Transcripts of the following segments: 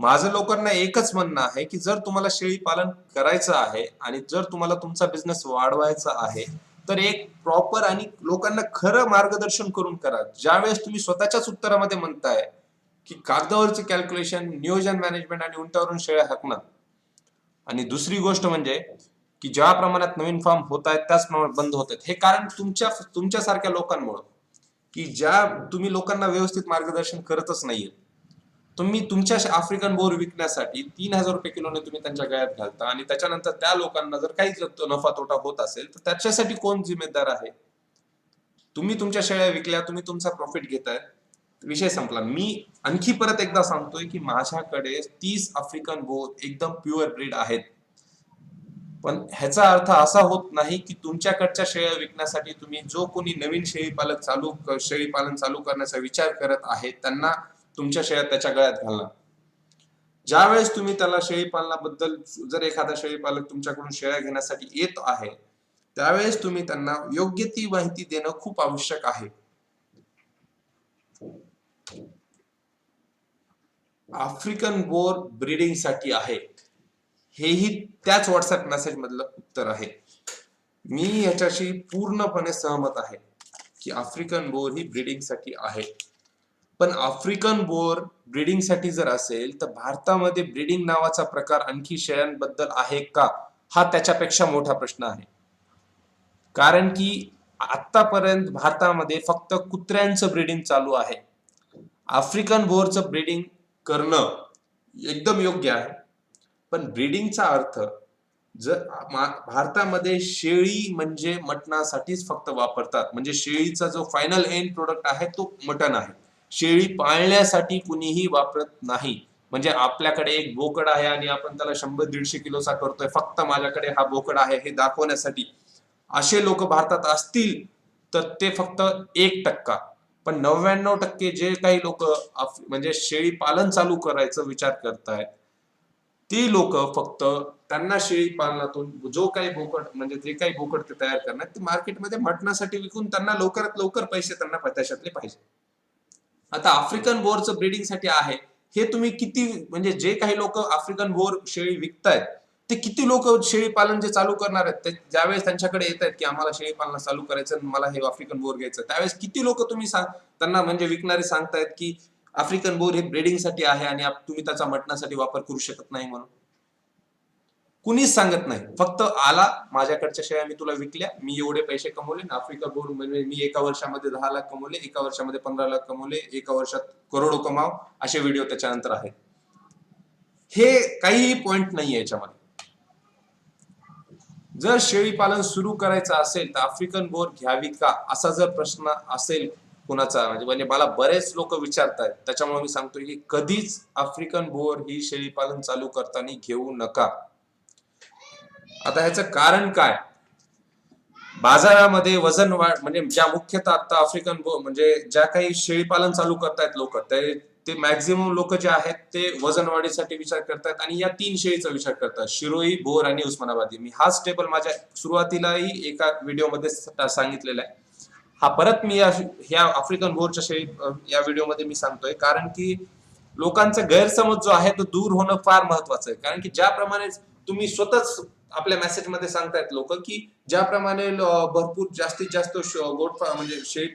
माझं लोकांना एकच म्हणणं आहे की जर तुम्हाला शेळी पालन करायचं आहे आणि जर तुम्हाला तुमचा बिझनेस वाढवायचा आहे तर एक प्रॉपर आणि लोकांना खरं मार्गदर्शन करून करा. ज्यावेळेस तुम्ही स्वतःच्याच उत्तरामध्ये म्हणताय की कागदावरचं कॅल्क्युलेशन, नियोजन, मॅनेजमेंट आणि उंटावरून शेळ्या हाकणं, आणि दुसरी गोष्ट म्हणजे की ज्या प्रमाणात नवीन फार्म होत आहेत त्याच प्रमाणात बंद होत आहेत, हे कारण तुमच्यासारख्या लोकांमुळे, की ज्या तुम्ही लोकांना व्यवस्थित मार्गदर्शन करतच नाहीये. तुम्ही तुमच्या आफ्रिकन बोर विकण्यासाठी 3,000 रुपये किलोने तुम्ही त्यांच्या गळ्यात घालता आणि त्याच्यानंतर त्या लोकांना जर काही नफा तोटा होत असेल तर त्याच्यासाठी कोण जिम्मेदार आहे? तुम्ही तुमच्या शेळ्या विकल्या, तुम्ही तुमचा प्रॉफिट घेताय, विषय संपला. मी आणखी परत एकदा सांगतोय की माझ्याकडे 30 आफ्रिकन बोर एकदम प्युअर ब्रीड आहेत, पण ह्याचा अर्थ असा होत नाही की तुमच्याकडच्या शेळ्या विकण्यासाठी तुम्ही जो कोणी नवीन शेळी पालन चालू करण्याचा विचार करत आहे त्यांना तुमच्या शेळ्या त्याच्या गळ्यात घालणार. ज्यावेळेस तुम्ही त्याला शेळी पालनाबद्दल, जर एखादा शेळी पालक तुमच्याकडून शेळ्या घेण्यासाठी येत आहे त्यावेळेस तुम्ही त्यांना योग्य ती माहिती देणं खूप आवश्यक आहे. आफ्रिकन बोर ब्रीडिंग साठी आहे, हेही त्याच व्हॉट्सअप मेसेज मधलं उत्तर आहे. मी याच्याशी पूर्णपणे सहमत आहे की आफ्रिकन बोर ही ब्रीडिंग साठी आहे. पण आफ्रिकन बोर ब्रीडिंग साठी जर असेल तर भारतामध्ये ब्रीडिंग नावाचा प्रकार आणखी शेळ्यांबद्दल आहे का, हा त्याच्यापेक्षा मोठा प्रश्न आहे. कारण की आतापर्यंत भारतामध्ये फक्त कुत्र्यांचं ब्रीडिंग चालू आहे. आफ्रिकन बोरचं ब्रीडिंग करणं एकदम योग्य आहे, पण ब्रीडिंगचा अर्थ, जर भारतामध्ये शेळी म्हणजे मटणासाठीच फक्त वापरतात, म्हणजे शेळीचा जो फायनल एंड प्रोडक्ट आहे तो मटण आहे. शेळी पाळण्यासाठी कुणीही वापरत नाही. म्हणजे आपल्याकडे एक बोकड आहे आणि आपण त्याला 100-150 किलोचा करतोय फक्त माझ्याकडे हा बोकड आहे हे दाखवण्यासाठी, असे लोक भारतात असतील तर ते फक्त 1%. पण 99% जे काही लोक म्हणजे शेळी पालन चालू करायचं विचार करतायत ती लोक फक्त त्यांना शेळी पालनातून जो काही बोकड, म्हणजे जे काही बोकड ते तयार करणार ते मार्केटमध्ये मटणासाठी विकून त्यांना लवकरात लवकर पैसे त्यांना त्याच्यातले पाहिजे. आता आफ्रिकन बोरचं ब्रीडिंग साठी आहे हे तुम्ही किती, म्हणजे जे काही लोक आफ्रिकन बोर शेळी विकतायत ते किती लोक शेळी पालन जे चालू करणार आहेत ते ज्यावेळेस त्यांच्याकडे येत आहेत की आम्हाला शेळी पालन चालू करायचं, मला हे आफ्रिकन बोर घ्यायचं, त्यावेळेस किती लोक तुम्ही त्यांना म्हणजे विकणारे सांगतायत की आफ्रिकन बोर हे ब्रीडिंग साठी आहे आणि तुम्ही त्याचा मटणासाठी वापर करू शकत नाही म्हणून? कुणीच सांगत नाही. फक्त आला, माझ्याकडच्या शेळ्या मी तुला विकल्या, मी एवढे पैसे कमवले. आफ्रिका बोर म्हणजे मी एका वर्षामध्ये 10 लाख कमवले, एका वर्षामध्ये 15 लाख कमवले, एका वर्षात करोडो कमाव, असे व्हिडिओ त्याच्यानंतर आहेत. हे काहीही पॉइंट नाहीये याच्यामध्ये. जर शेळी पालन सुरू करायचं असेल तर आफ्रिकन बोर घ्यावी का, असा जर प्रश्न असेल कुणाचा, म्हणजे मला बरेच लोक विचारतायत, त्याच्यामुळे मी सांगतोय की कधीच आफ्रिकन बोर ही शेळी पालन चालू करताना घेऊ नका. आता ह्याचं कारण काय? बाजारामध्ये वजन वाढ, म्हणजे ज्या मुख्यतः आता आफ्रिकन बोर म्हणजे ज्या काही शेळी पालन चालू करतायत लोक, ते मॅक्झिमम लोक जे आहेत ते वजन वाढीसाठी विचार करतात आणि या 3 शेळीचा विचार करतात, शिरोई, बोर आणि उस्मानाबादी. मी हाच टेबल माझ्या सुरुवातीलाही एका व्हिडिओमध्ये सांगितलेला आहे. हा परत मी ह्या आफ्रिकन बोरच्या शेळी या व्हिडिओमध्ये मी सांगतोय कारण की लोकांचा गैरसमज जो आहे तो दूर होणं फार महत्वाचं आहे. कारण की ज्याप्रमाणे तुम्ही स्वतःच आपल्या मेसेज मध्ये सांगतायत लोक की ज्याप्रमाणे भरपूर जास्तीत जास्त म्हणजे शेळी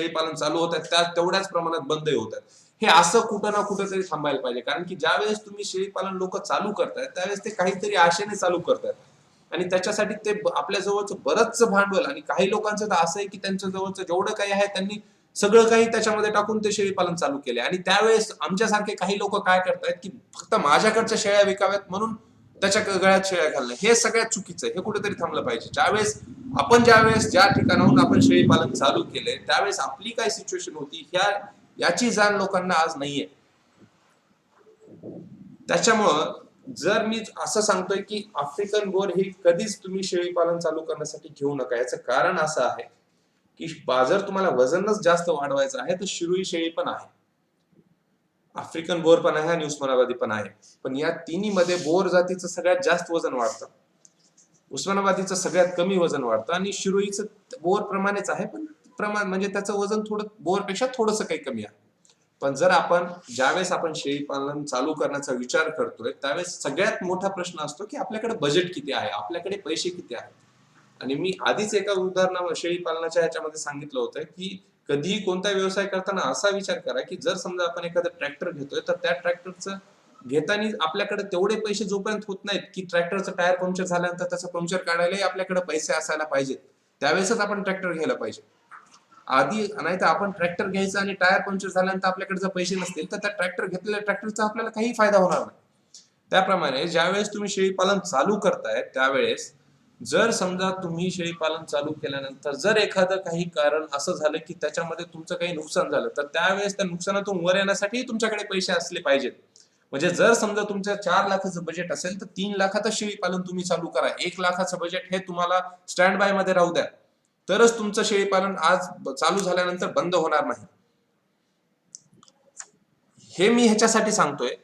पालन चालू होत आहेत त्या तेवढ्याच प्रमाणात बंदही होत आहेत, हे असं कुठं ना कुठं तरी थांबायला पाहिजे. कारण की ज्यावेळेस तुम्ही शेळी पालन लोक चालू करतायत त्यावेळेस ते काहीतरी आशेने चालू करतायत आणि त्याच्यासाठी ते आपल्या जवळचं बरंच भांडवल, आणि काही लोकांचं तर असं आहे की त्यांच्या जवळचं जेवढं काही आहे त्यांनी सगळं काही त्याच्यामध्ये टाकून ते शेळी पालन चालू केले. आणि त्यावेळेस आमच्यासारखे काही लोक काय करतायत की फक्त माझ्याकडच्या शेळ्या विकाव्यात म्हणून त्याच्या गळ्यात शेळ्या घालणं, हे सगळ्यात चुकीचं आहे. हे कुठेतरी थांबलं पाहिजे. ज्यावेळेस ज्या ठिकाणाहून आपण शेळी पालन चालू केलंय त्यावेळेस आपली काय सिच्युएशन होती याची जाण लोकांना आज नाहीये. त्याच्यामुळं जर मी असं सांगतोय की आफ्रिकन बोर ही कधीच तुम्ही शेळी पालन चालू करण्यासाठी घेऊ नका, याचं कारण असं आहे की जर तुम्हाला वजनच जास्त वाढवायचं आहे तर शिरोई शेळी पण आहे, आफ्रिकन बोर पण आहे आणि उस्मानाबादी पण आहे. पण या तिन्ही मध्ये बोर जातीचं सगळ्यात जास्त वजन वाढतं, उस्मानाबादीचं सगळ्यात कमी वजन वाढतं आणि शिरोईचं बोर प्रमाणेच आहे पण प्रमाण म्हणजे त्याचं वजन थोडं बोरपेक्षा थोडंसं काही कमी आहे. पण जर आपण ज्यावेळेस आपण शेळी पालन चालू करण्याचा विचार करतोय त्यावेळेस सगळ्यात मोठा प्रश्न असतो की आपल्याकडे बजेट किती आहे, आपल्याकडे पैसे किती आहेत. आणि मी आधीच एका उदाहरण शेळी पालनाच्या ह्याच्यामध्ये सांगितलं होतं की कधीही कोणता व्यवसाय करताना असा विचार करा की जर समजा आपण एखादा ट्रॅक्टर घेतोय तर त्या ट्रॅक्टरचं घेताना आपल्याकडे तेवढे पैसे जोपर्यंत होत नाहीत की ट्रॅक्टरचं टायर पंक्चर झाल्यानंतर त्याचं पंक्चर काढायलाही आपल्याकडे पैसे असायला पाहिजेत, त्यावेळेसच आपण ट्रॅक्टर घ्यायला पाहिजे. आधी नाही तर आपण ट्रॅक्टर घ्यायचं आणि टायर पंक्चर झाल्यानंतर आपल्याकडे जर पैसे नसतील तर त्या ट्रॅक्टर घेतलेल्या ट्रॅक्टरचा आपल्याला काही फायदा होणार नाही. त्याप्रमाणे ज्यावेळेस तुम्ही शेळी पालन चालू करताय त्यावेळेस जर समजा तुम्ही शेळी पालन चालू केल्यानंतर जर एखादं काही कारण असं झालं की त्याच्यामध्ये तुमचं काही नुकसान झालं तर त्यावेळेस त्या नुकसानातून वर येण्यासाठी तुमच्याकडे पैसे असले पाहिजेत. म्हणजे जर समजा तुमचं 4 लाखाचं बजेट असेल तर 3 लाखाचं शेळी पालन तुम्ही चालू करा. 1 लाखाचं बजेट हे तुम्हाला स्टँड बाय मध्ये राहू द्या, तरच तुमचं शेळी पालन आज चालू झाल्यानंतर बंद होणार नाही. हे मी ह्याच्यासाठी सांगतोय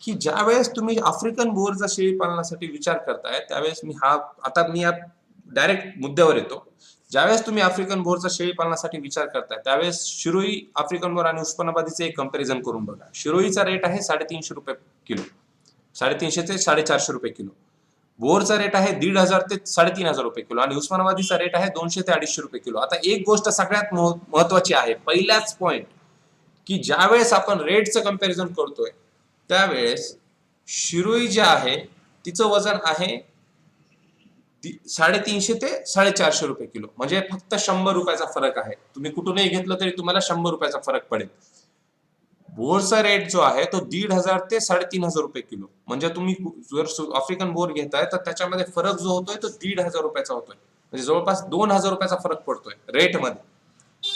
की ज्यावेळेस तुम्ही आफ्रिकन बोरचा शेळी पालनासाठी विचार करताय त्यावेळेस मी या डायरेक्ट मुद्द्यावर येतो. ज्यावेळेस तुम्ही आफ्रिकन बोरचा शेळी पालनासाठी विचार करताय त्यावेळेस शिरोई आफ्रिकन बोर आणि उस्मानाबादीचे एक कंपॅरिझन करून बघा. शिरोईचा रेट आहे 350 रुपये किलो, 350 ते 450 रुपये किलो. बोरचा रेट आहे 1500 ते 3500 रुपये किलो आणि उस्मानाबादीचा रेट आहे 200 ते 250 रुपये किलो. आता एक गोष्ट सगळ्यात महत्वाची आहे, पहिल्याच पॉइंट, की ज्यावेळेस आपण रेटचं कंपॅरिझन करतोय त्यावेळेस शिरोई जे आहे तिचं वजन आहे 350 ते 450 रुपये किलो, म्हणजे फक्त 100 रुपयाचा फरक आहे. तुम्ही कुठूनही घेतलं तरी तुम्हाला 100 रुपयाचा फरक पडेल. बोरचा रेट जो आहे तो 1500 ते 3500 रुपये किलो, म्हणजे तुम्ही जर आफ्रिकन बोर घेताय तर त्याच्यामध्ये फरक जो होतोय तो 1500 रुपयाचा होतोय, म्हणजे जवळपास 2000 रुपयाचा फरक पडतोय रेट मध्ये.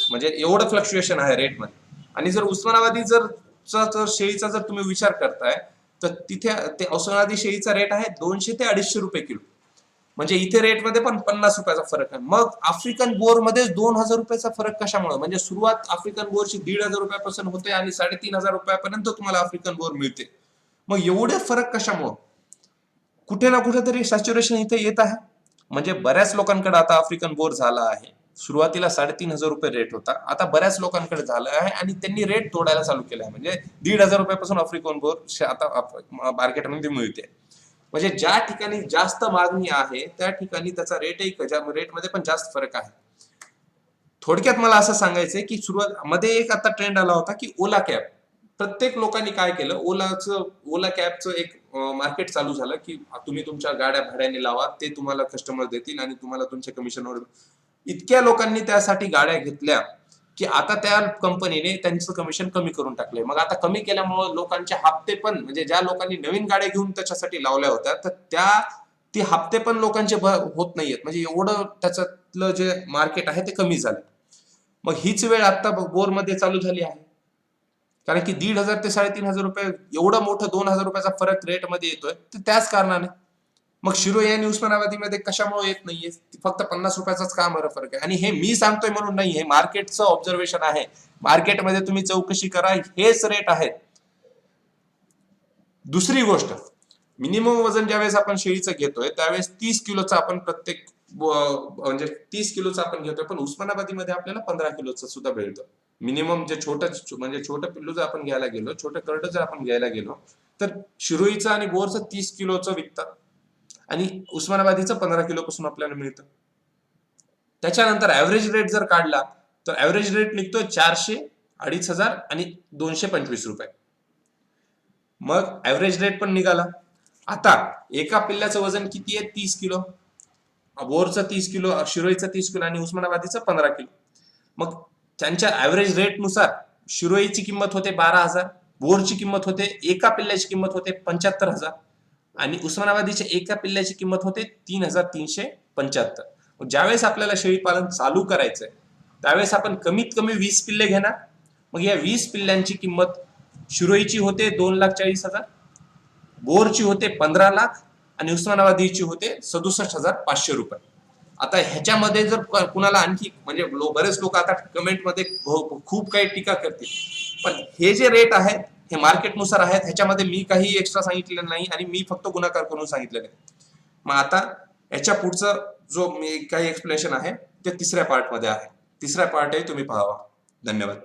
म्हणजे एवढं फ्लक्च्युएशन आहे रेट मध्ये. आणि जर उस्मानाबादी शेळीचा जर तुम्ही विचार करताय तर तिथे ते उस्मानाबादी शेळीचा रेट आहे 200 ते 250 रुपये किलो, म्हणजे इथे रेट मध्ये पण 50 रुपयाचा फरक आहे. मग आफ्रिकन बोर मध्ये 2000 रुपयाचा फरक कशामुळे? म्हणजे सुरुवात आफ्रिकन बोरची 1500 रुपयापासून होते आणि 3500 रुपयापर्यंत तुम्हाला आफ्रिकन बोर मिळते. मग एवढे फरक कशामुळे? कुठे ना कुठेतरी सॅच्युरेशन इथे येत आहे. म्हणजे बऱ्याच लोकांकडे आता आफ्रिकन बोर झाला आहे. सुरुवातीला 3500 रुपये रेट होता, आता बऱ्याच लोकांकडे झाला आहे आणि त्यांनी रेट तोडायला चालू केला आहे. म्हणजे 1500 रुपयापासून आफ्रिकन बोर आता मार्केटमध्ये मिळते. म्हणजे ज्या ठिकाणी जास्त मागणी आहे त्या ठिकाणी त्याचा रेटमध्ये पण जास्त फरक आहे. थोडक्यात मला असं सांगायचंय की सुरुवात मध्ये एक आता ट्रेंड आला होता की ओला कॅब. प्रत्येक लोकांनी काय केलं, ओला कॅबचं एक मार्केट चालू झालं की तुम्ही तुमच्या गाड्या भाड्याने लावा, ते तुम्हाला कस्टमर देतील आणि तुम्हाला तुमच्या कमिशनवर. इतक्या लोकांनी त्यासाठी गाड्या घेतल्या की आता त्या कंपनीने त्यांचं कमिशन कमी करून टाकलंय. मग आता कमी केल्यामुळे लोकांचे हप्ते पण, म्हणजे ज्या लोकांनी नवीन गाड्या घेऊन त्याच्यासाठी लावल्या होत्या तर ते हप्ते पण लोकांचे होत नाहीयेत. म्हणजे एवढं त्याच्यातलं जे मार्केट आहे ते कमी झालं. मग हीच वेळ आता बोर मध्ये चालू झाली आहे, कारण की 1500 ते 3500 रुपये एवढं मोठं 2000 रुपयाचा फरक रेट मध्ये येतोय तर त्याच कारणाने. मग शिरोई आणि उस्मानाबादी मध्ये कशामुळे येत नाहीये? फक्त 50 रुपयाचाच का बरं फरक आहे? आणि हे मी सांगतोय म्हणून नाही, हे मार्केटचं ऑब्झर्वेशन आहे. मार्केटमध्ये तुम्ही चौकशी करा, हेच रेट आहेत. दुसरी गोष्ट, मिनिमम वजन ज्यावेळेस आपण शेळीचं घेतोय त्यावेळेस 30 किलोचं आपण म्हणजे 30 किलोचं आपण घेतोय, पण उस्मानाबादीमध्ये आपल्याला 15 किलोचं सुद्धा भेटतं. मिनिमम जे छोटं पिल्लू जर आपण घ्यायला गेलो, छोटं करडं जर आपण घ्यायला गेलो तर शिरोईचं आणि बोरचं 30 किलोचं विकतात आणि उस्मानाबादीचं 15 किलो पासून आपल्याला मिळतं. त्याच्यानंतर ऍव्हरेज रेट जर काढला तर ऍव्हरेज रेट निघतोय 400, 2500 आणि 225 रुपये. मग ऍव्हरेज रेट पण निघाला. आता एका पिल्ल्याचं वजन किती आहे? 30 किलो. बोरचं 30 किलो, शिरोईचं 30 किलो आणि उस्मानाबादीचं 15 किलो. मग त्यांच्या ऍव्हरेज रेट नुसार शिरोईची किंमत होते 12,000, बोरची किंमत होते, एका पिल्ल्याची किंमत होते 75,000 आणि उस्मानाबादीच्या एका पिल्ल्याची किंमत होते 3,375. ज्यावेळेस आपल्याला शेळी पालन चालू करायचंय त्यावेळेस आपण कमीत कमी 20 पिल्ले घेणार. मग या 20 पिल्ल्यांची किंमत शिरोईची होते 2,40,000, बोरची होते 15 लाख आणि उस्मानाबादीची होते 67,500 रुपये. आता ह्याच्यामध्ये जर कुणाला आणखी म्हणजे बरेच लोक आता कमेंटमध्ये खूप काही टीका करतील, पण हे जे रेट आहेत हे मार्केटनुसार आहेत, ह्याच्यामध्ये मी काही एक्स्ट्रा सांगितलेलं नाही आणि मी फक्त गुणाकार करून सांगितलेलं आहे. मग आता याच्या पुढचं जो मी काही एक्सप्लेनेशन आहे ते तिसऱ्या पार्ट मध्ये आहे. तिसरा पार्ट आहे, तुम्ही पाहावा. धन्यवाद.